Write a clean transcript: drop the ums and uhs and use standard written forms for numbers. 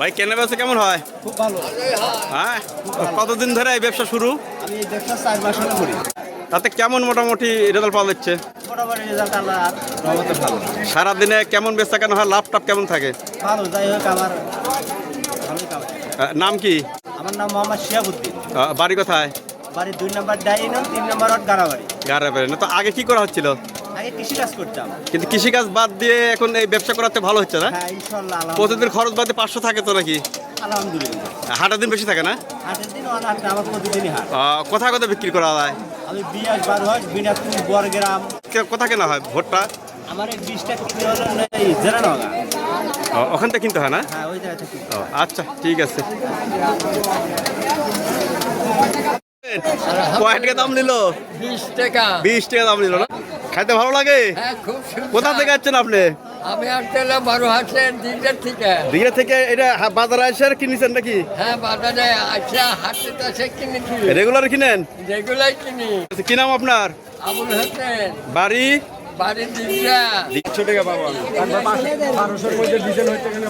ভাই কেনা বেচা কেমন হয়? খুব ভালো। হ্যাঁ, কতদিন ধরে এই ব্যবসা শুরু? আমি এই ব্যবসা 4 মাস হলো করি। তাতে কেমন মোটামুটি রেজাল্ট পাওয়া যাচ্ছে? মোটামুটি রেজাল্ট আল্লাহর রহমতে ভালো। সারাদিনে কেমন বেচা কেন হয়, লাভ টাভ কেমন থাকে? ভালো, যাই হোক আমার ভালোই কামাই। নাম কি? আমার নাম মোহাম্মদ শিহাবুদ্দিন। বাড়ি কোথায়? বাড়ি 2 নম্বর ডাইনিং, 3 নম্বর ওয়ার্ড গাড়াবাড়ি। গাড়াবাড়ি না তো, আগে কি করা হচ্ছিল? আগে কৃষিকাজ করতাম। কিন্তু কৃষিকাজ বাদ দিয়ে এখন এই ব্যবসা করাতে ভালো হচ্ছে না? হ্যাঁ ইনশাআল্লাহ। প্রতিদিন খরচ বাদে 500 থাকে তো নাকি? আলহামদুলিল্লাহ। হাটের দিন বেশি থাকে না? হাটের দিন অনাহাট আমার প্রতিদিনই হাট। কোথায় কোথায় বিক্রি করা হয়? আমি বিয়াস বারোহাট, বিনাপুর, বরগ্রাম। কোথায় কেনা হয় ভোটটা? আমার এই 20টা কিনে হলো এই জেরানগা। ওখান থেকে কিনতে হয় না? হ্যাঁ ওই জায়গা থেকে। আচ্ছা ঠিক আছে। কয় টাকা দাম নিল? 20 টাকা। 20 টাকা দাম নিল না? খাইতে ভালো লাগে? হ্যাঁ খুব সুন্দর। কোথা থেকে আসছেন আপনি? আমি আসছিলাম বারোহাটের দিকের থেকে। দিঘা থেকে? এটা বাজারে এসে কিনেছেন নাকি? হ্যাঁ বাজারে আসা হাটে টাসে কিনেছি। রেগুলার কিনেন? যেগুলাই কিনি। কি নাম আপনার? আবুল হোসেন। বাড়ি? বাড়ির দিকটা। 100 টাকা পাবো। 1200-র মধ্যে ডিজেল হইতে গেলে